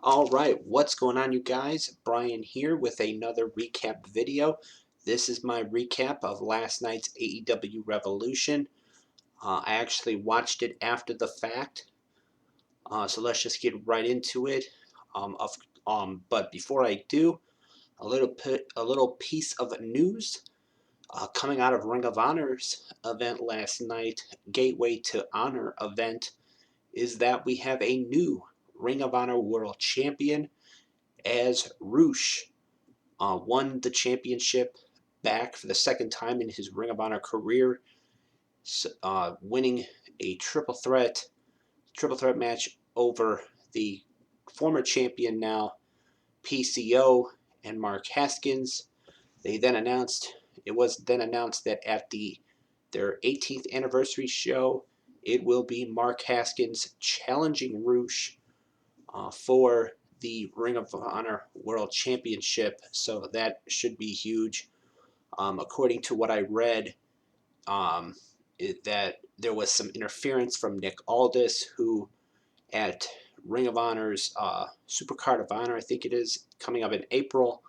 Alright, what's going on, you guys? Brian here with another recap video. This is my recap of last night's AEW Revolution. I actually watched it after the fact, so let's just get right into it. But before I do, a little piece of news coming out of Ring of Honor's event last night, Gateway to Honor event, is that we have a new Ring of Honor World Champion, as Rush won the championship back for the second time in his Ring of Honor career, winning a triple threat match over the former champion now PCO and Mark Haskins. It was then announced that at their 18th anniversary show, it will be Mark Haskins challenging Rush for the Ring of Honor World Championship, so that should be huge. According to what I read, that there was some interference from Nick Aldis, who at Ring of Honor's Supercard of Honor, I think it is, coming up in April,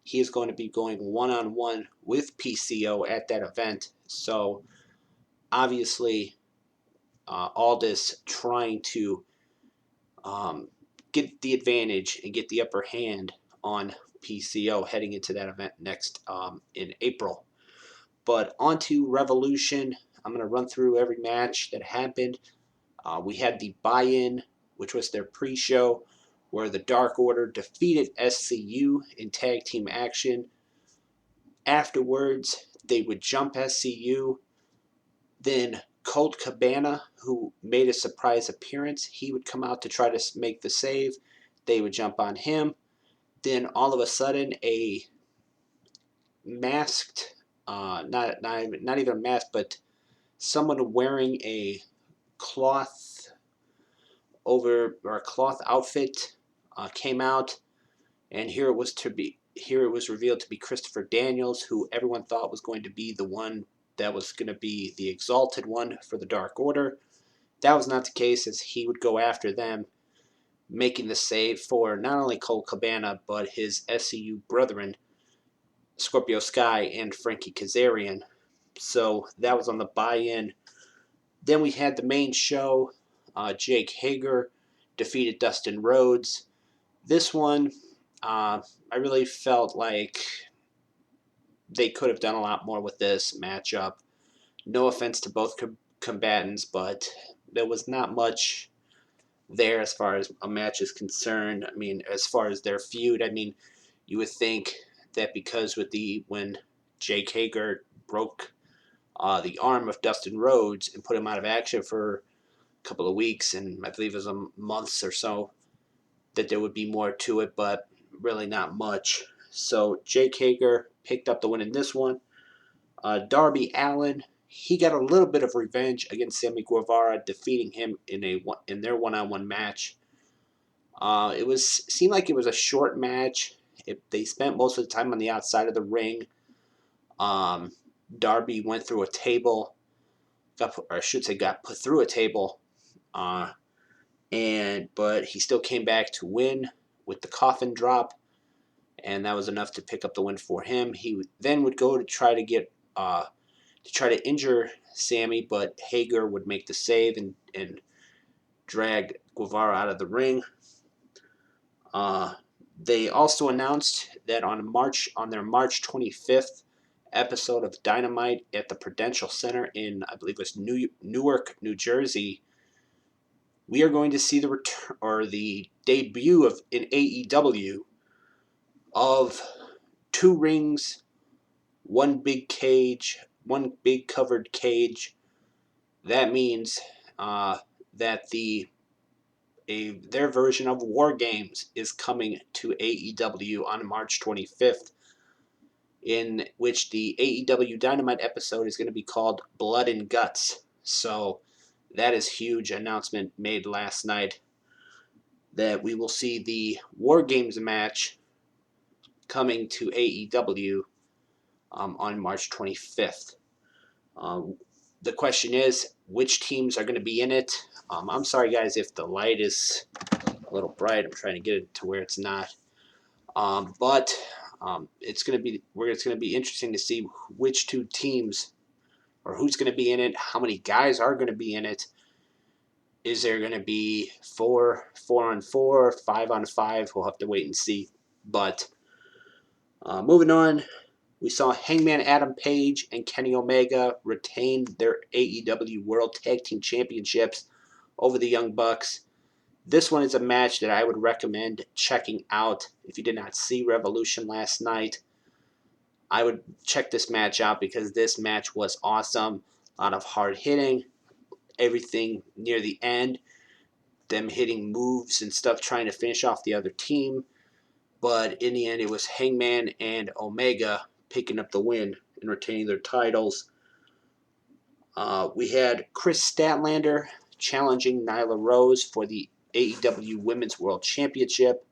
he is going to be going one-on-one with PCO at that event. So obviously, Aldis trying to get the advantage and get the upper hand on PCO heading into that event next in April. But on to Revolution. I'm going to run through every match that happened. We had the buy-in, which was their pre-show, where the Dark Order defeated SCU in tag team action. Afterwards, they would jump SCU. Then Colt Cabana, who made a surprise appearance, he would come out to try to make the save. They would jump on him. Then all of a sudden, a masked, not even a mask, but someone wearing a cloth outfit came out, and here it was revealed to be Christopher Daniels, who everyone thought was going to be the one that was going to be the exalted one for the Dark Order. That was not the case, as he would go after them, making the save for not only Colt Cabana, but his SCU brethren, Scorpio Sky and Frankie Kazarian. So that was on the buy-in. Then we had the main show. Jake Hager defeated Dustin Rhodes. This one, I really felt like they could have done a lot more with this matchup. No offense to both combatants, but there was not much there as far as a match is concerned. I mean, as far as their feud, I mean, you would think that because when Jake Hager broke the arm of Dustin Rhodes and put him out of action for a couple of weeks, and I believe it was months or so, that there would be more to it, but really not much. So Jake Hager picked up the win in this one. Darby Allin, he got a little bit of revenge against Sammy Guevara, defeating him in their one-on-one match. Seemed like it was a short match. They spent most of the time on the outside of the ring. Darby went through a table, got put through a table, but he still came back to win with the coffin drop, and that was enough to pick up the win for him. He then would go to try to injure Sammy, but Hager would make the save and drag Guevara out of the ring. They also announced that on their March 25th episode of Dynamite at the Prudential Center in, I believe it was Newark, New Jersey, we are going to see the return or the debut in AEW of 2 rings, 1 big cage, 1 big covered cage. That means that their version of War Games is coming to AEW on March 25th, in which the AEW Dynamite episode is going to be called Blood and Guts. So that is huge announcement made last night, that we will see the War Games match coming to AEW on March 25th. The question is, which teams are going to be in it? I'm sorry, guys, if the light is a little bright. I'm trying to get it to where it's not. But it's going to be interesting to see which two teams or who's going to be in it, how many guys are going to be in it. Is there going to be 4-on-4, 5-on-5? We'll have to wait and see. But moving on, we saw Hangman Adam Page and Kenny Omega retain their AEW World Tag Team Championships over the Young Bucks. This one is a match that I would recommend checking out. If you did not see Revolution last night, I would check this match out because this match was awesome. A lot of hard hitting, everything near the end, them hitting moves and stuff trying to finish off the other team. But in the end, it was Hangman and Omega picking up the win and retaining their titles. We had Chris Statlander challenging Nyla Rose for the AEW Women's World Championship.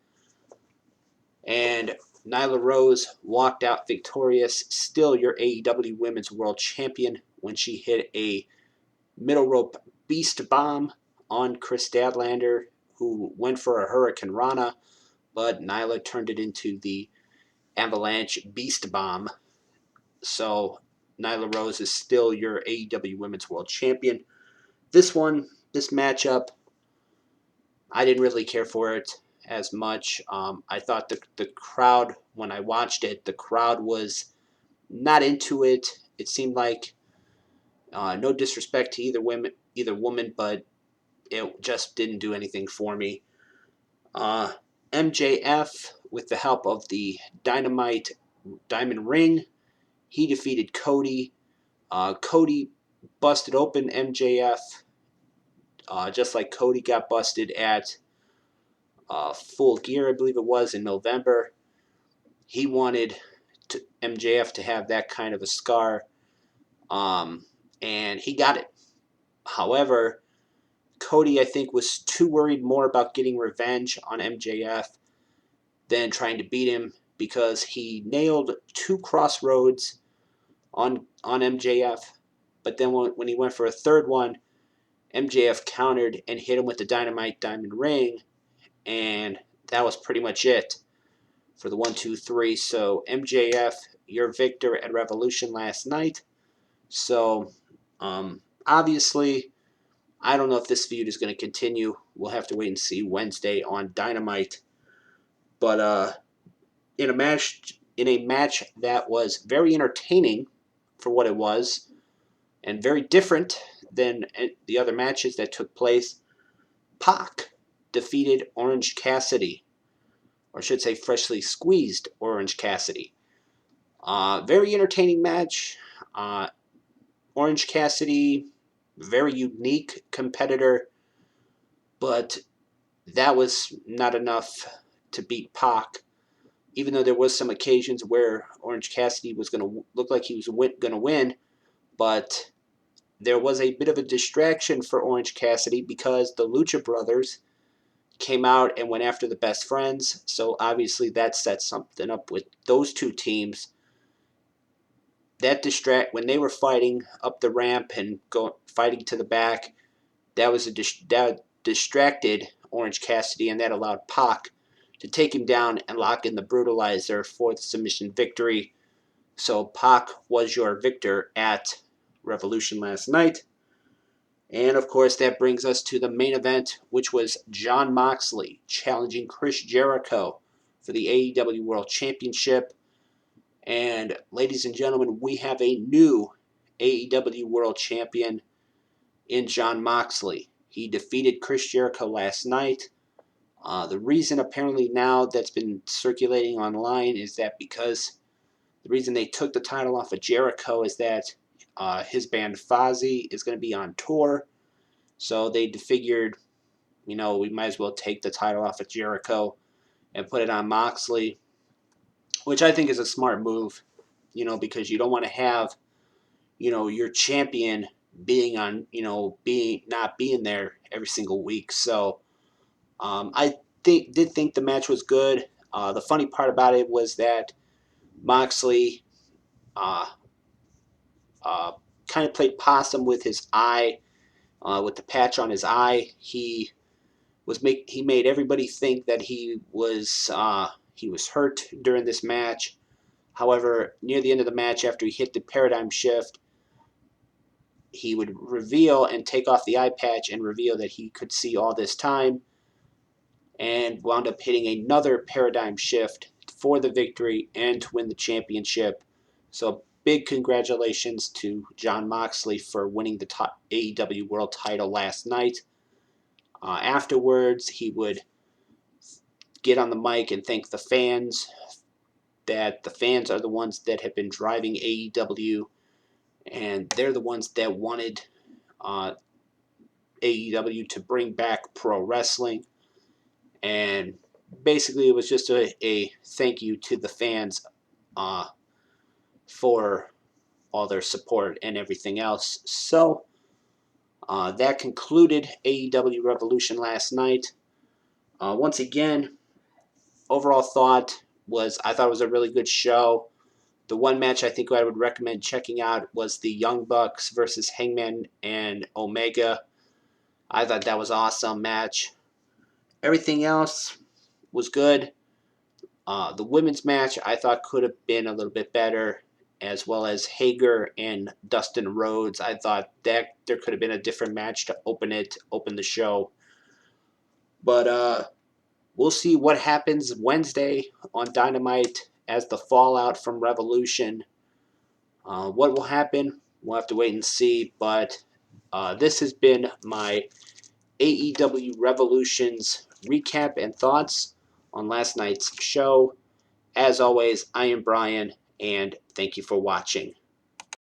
And Nyla Rose walked out victorious, still your AEW Women's World Champion, when she hit a middle rope beast bomb on Chris Statlander, who went for a Hurricane Rana, but Nyla turned it into the Avalanche Beast Bomb. So Nyla Rose is still your AEW Women's World Champion. This matchup, I didn't really care for it as much. I thought the crowd, when I watched it, the crowd was not into it. It seemed like, no disrespect to either woman, but it just didn't do anything for me. MJF, with the help of the Dynamite Diamond Ring, he defeated Cody. Cody busted open MJF, just like Cody got busted at Full Gear, I believe it was, in November. He wanted MJF to have that kind of a scar, and he got it. However, Cody, I think, was too worried more about getting revenge on MJF than trying to beat him, because he nailed 2 crossroads on MJF, but then when he went for a third one, MJF countered and hit him with the Dynamite Diamond Ring, and that was pretty much it for the 1-2-3. So MJF, your victor at Revolution last night. So obviously, I don't know if this feud is going to continue. We'll have to wait and see Wednesday on Dynamite. But in a match that was very entertaining for what it was, and very different than the other matches that took place, Pac defeated Orange Cassidy, or I should say freshly squeezed Orange Cassidy. Very entertaining match. Orange Cassidy, very unique competitor, but that was not enough to beat Pac, even though there was some occasions where Orange Cassidy was going to look like he was going to win, but there was a bit of a distraction for Orange Cassidy because the Lucha Brothers came out and went after the Best Friends. So obviously that set something up with those two teams. When they were fighting up the ramp and fighting to the back, that distracted Orange Cassidy, and that allowed Pac to take him down and lock in the Brutalizer for the submission victory. So Pac was your victor at Revolution last night. And of course, that brings us to the main event, which was Jon Moxley challenging Chris Jericho for the AEW World Championship. And ladies and gentlemen, we have a new AEW World Champion in Jon Moxley. He defeated Chris Jericho last night. The reason apparently now that's been circulating online is that because the reason they took the title off of Jericho is that his band Fozzy is going to be on tour. So they figured, we might as well take the title off of Jericho and put it on Moxley, which I think is a smart move, because you don't want to have, your champion being on, not being there every single week. So I did think the match was good. The funny part about it was that Moxley kind of played possum with his eye, with the patch on his eye. He he made everybody think that he was hurt during this match. However, near the end of the match, after he hit the paradigm shift, he would reveal and take off the eye patch and reveal that he could see all this time, and wound up hitting another paradigm shift for the victory and to win the championship. So big congratulations to Jon Moxley for winning the AEW World Title last night. Afterwards, he would get on the mic and thank the fans, that the fans are the ones that have been driving AEW, and they're the ones that wanted AEW to bring back pro wrestling. And basically, it was just a thank you to the fans for all their support and everything else. So that concluded AEW Revolution last night. Once again, overall thought was, I thought it was a really good show. The one match I think I would recommend checking out was the Young Bucks versus Hangman and Omega. I thought that was an awesome match. Everything else was good. The women's match I thought could have been a little bit better, as well as Hager and Dustin Rhodes. I thought that there could have been a different match to open the show. But we'll see what happens Wednesday on Dynamite as the fallout from Revolution. What will happen, we'll have to wait and see. But this has been my AEW Revolution's recap and thoughts on last night's show. As always, I am Brian, and thank you for watching.